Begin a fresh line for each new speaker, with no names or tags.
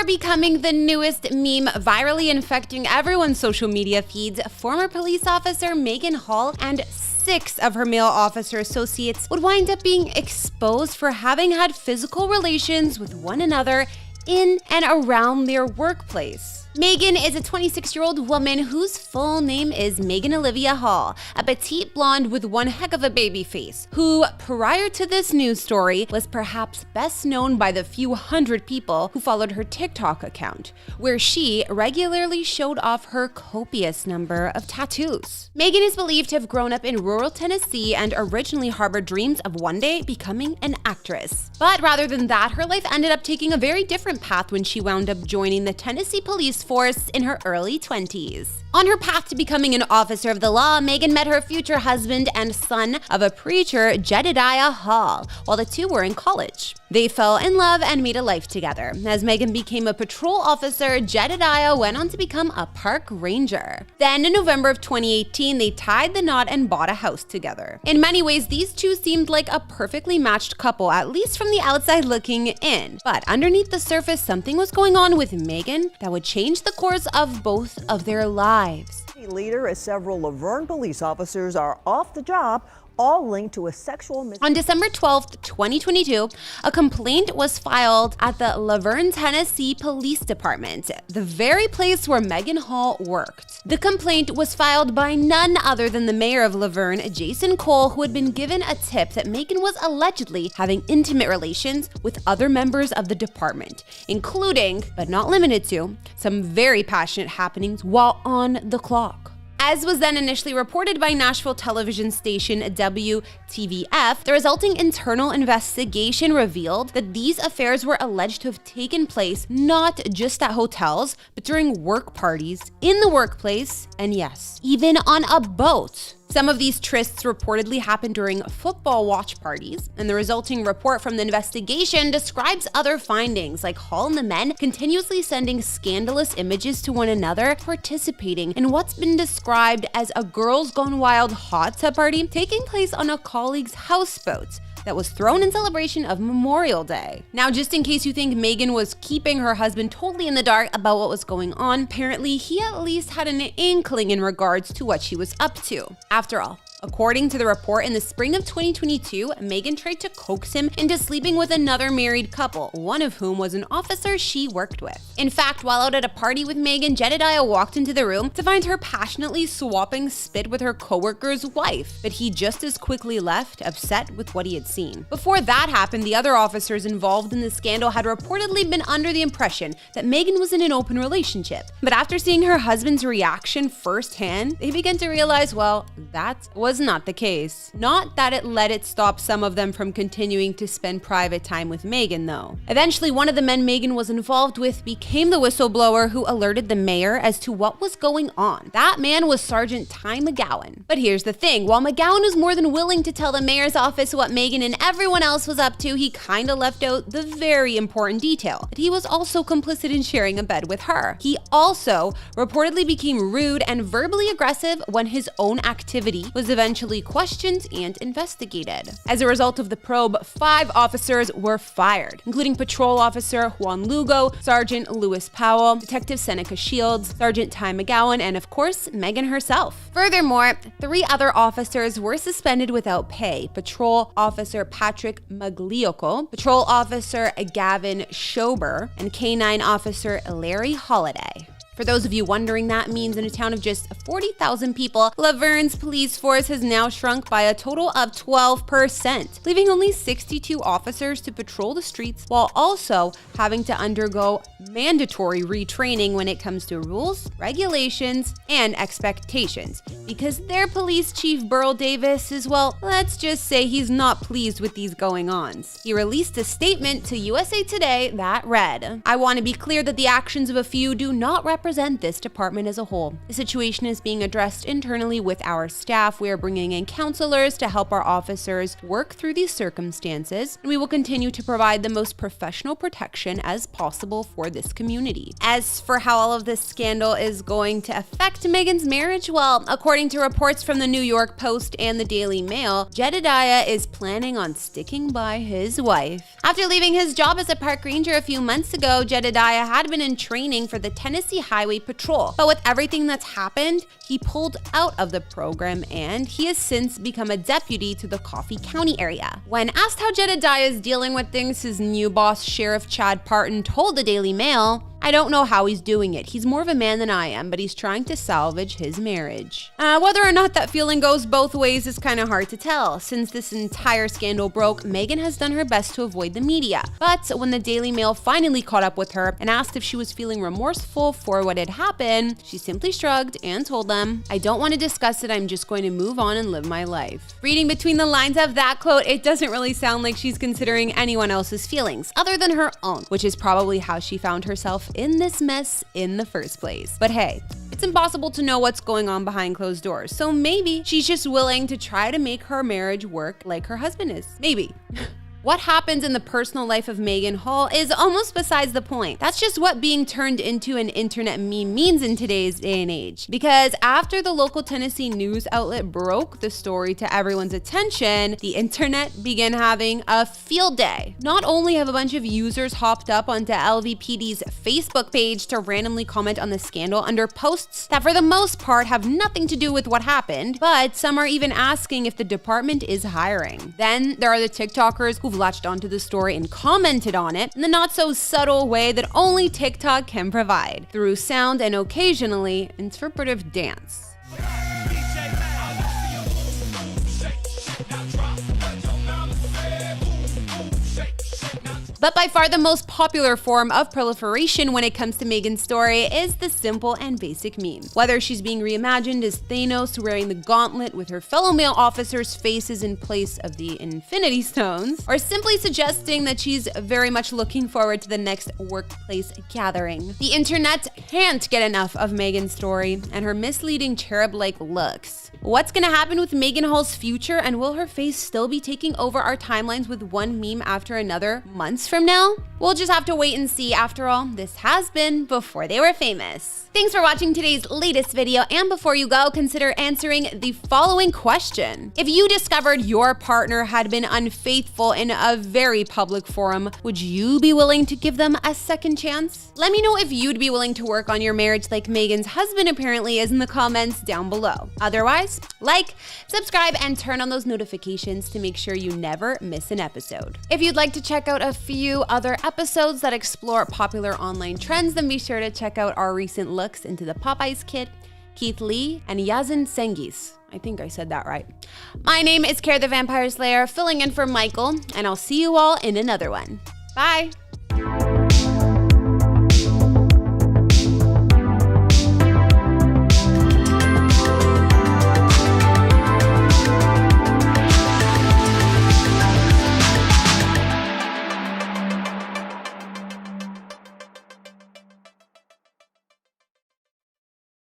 Before becoming the newest meme virally infecting everyone's social media feeds, former police officer Maegan Hall and 6 of her male officer associates would wind up being exposed for having had physical relations with one another in and around their workplace. Maegan is a 26-year-old woman whose full name is Maegan Olivia Hall, a petite blonde with one heck of a baby face, who, prior to this news story, was perhaps best known by the few hundred people who followed her TikTok account, where she regularly showed off her copious number of tattoos. Maegan is believed to have grown up in rural Tennessee and originally harbored dreams of one day becoming an actress. But rather than that, her life ended up taking a very different path when she wound up joining the Tennessee Police Force in her early 20s. On her path to becoming an officer of the law, Maegan met her future husband and son of a preacher, Jedediah Hall, while the two were in college. They fell in love and made a life together. As Maegan became a patrol officer, Jedediah went on to become a park ranger. Then in November of 2018, they tied the knot and bought a house together. In many ways, these two seemed like a perfectly matched couple, at least from the outside looking in. But underneath the surface, something was going on with Maegan that would change the course of both of their lives.
Leader as several Laverne police officers are off the job, all linked to a sexual
On December 12th, 2022, a complaint was filed at the Laverne, Tennessee Police Department, the very place where Maegan Hall worked. The complaint was filed by none other than the mayor of Laverne, Jason Cole, who had been given a tip that Maegan was allegedly having intimate relations with other members of the department, including, but not limited to, some very passionate happenings while on the clock. As was then initially reported by Nashville television station WTVF, the resulting internal investigation revealed that these affairs were alleged to have taken place not just at hotels, but during work parties, in the workplace, and yes, even on a boat. Some of these trysts reportedly happened during football watch parties, and the resulting report from the investigation describes other findings, like Hall and the men continuously sending scandalous images to one another, participating in what's been described as a girls gone wild hot tub party taking place on a colleague's houseboat that was thrown in celebration of Memorial Day. Now, just in case you think Maegan was keeping her husband totally in the dark about what was going on, apparently he at least had an inkling in regards to what she was up to. After all, according to the report, in the spring of 2022, Maegan tried to coax him into sleeping with another married couple, one of whom was an officer she worked with. In fact, while out at a party with Maegan, Jedediah walked into the room to find her passionately swapping spit with her coworker's wife, but he just as quickly left, upset with what he had seen. Before that happened, the other officers involved in the scandal had reportedly been under the impression that Maegan was in an open relationship. But after seeing her husband's reaction firsthand, they began to realize, well, that was not the case. Not that it let it stop some of them from continuing to spend private time with Maegan, though. Eventually, one of the men Maegan was involved with became the whistleblower who alerted the mayor as to what was going on. That man was Sergeant Ty McGowan. But here's the thing, while McGowan was more than willing to tell the mayor's office what Maegan and everyone else was up to, he kinda left out the very important detail, that he was also complicit in sharing a bed with her. He also reportedly became rude and verbally aggressive when his own activity was eventually questioned and investigated. As a result of the probe, 5 officers were fired, including Patrol Officer Juan Lugo, Sergeant Lewis Powell, Detective Seneca Shields, Sergeant Ty McGowan, and of course, Maegan herself. Furthermore, 3 other officers were suspended without pay: Patrol Officer Patrick Magliocco, Patrol Officer Gavin Schober, and K-9 Officer Larry Holiday. For those of you wondering, that means in a town of just 40,000 people, Laverne's police force has now shrunk by a total of 12%, leaving only 62 officers to patrol the streets while also having to undergo mandatory retraining when it comes to rules, regulations, and expectations, because their police chief Burl Davis is, well, let's just say he's not pleased with these going-ons. He released a statement to USA Today that read, "I want to be clear that the actions of a few do not represent represent this department as a whole. The situation is being addressed internally with our staff. We are bringing in counselors to help our officers work through these circumstances, and we will continue to provide the most professional protection as possible for this community. As for how all of this scandal is going to affect Maegan's marriage, well, according to reports from the New York Post and the Daily Mail, Jedediah is planning on sticking by his wife. After leaving his job as a park ranger a few months ago, Jedediah had been in training for the Tennessee Highway Patrol. But with everything that's happened, he pulled out of the program and he has since become a deputy to the Coffee County area. When asked how Jedediah is dealing with things, his new boss, Sheriff Chad Parton, told the Daily Mail, "I don't know how he's doing it. He's more of a man than I am, but he's trying to salvage his marriage." Whether or not that feeling goes both ways is kind of hard to tell. Since this entire scandal broke, Maegan has done her best to avoid the media. But when the Daily Mail finally caught up with her and asked if she was feeling remorseful for what had happened, she simply shrugged and told them, "I don't want to discuss it. I'm just going to move on and live my life." Reading between the lines of that quote, it doesn't really sound like she's considering anyone else's feelings other than her own, which is probably how she found herself in this mess in the first place. But hey, it's impossible to know what's going on behind closed doors, so maybe she's just willing to try to make her marriage work like her husband is. Maybe. What happens in the personal life of Maegan Hall is almost besides the point. That's just what being turned into an internet meme means in today's day and age. Because after the local Tennessee news outlet broke the story to everyone's attention, the internet began having a field day. Not only have a bunch of users hopped up onto LVPD's Facebook page to randomly comment on the scandal under posts that for the most part have nothing to do with what happened, but some are even asking if the department is hiring. Then there are the TikTokers who've latched onto the story and commented on it in the not so subtle way that only TikTok can provide, through sound and occasionally interpretive dance. But by far the most popular form of proliferation when it comes to Maegan's story is the simple and basic meme. Whether she's being reimagined as Thanos wearing the gauntlet with her fellow male officers' faces in place of the Infinity Stones, or simply suggesting that she's very much looking forward to the next workplace gathering. The internet can't get enough of Maegan's story and her misleading cherub-like looks. What's gonna happen with Maegan Hall's future, and will her face still be taking over our timelines with one meme after another months from now? We'll just have to wait and see. After all, this has been Before They Were Famous. Thanks for watching today's latest video, and before you go, consider answering the following question. If you discovered your partner had been unfaithful in a very public forum, would you be willing to give them a second chance? Let me know if you'd be willing to work on your marriage like Maegan's husband apparently is in the comments down below. Otherwise, like, subscribe, and turn on those notifications to make sure you never miss an episode. If you'd like to check out a few other episodes that explore popular online trends, then be sure to check out our recent looks into the Popeyes kid, Keith Lee, and Yazin Sengiz. I think I said that right. My name is Kara the Vampire Slayer, filling in for Michael, and I'll see you all in another one. Bye!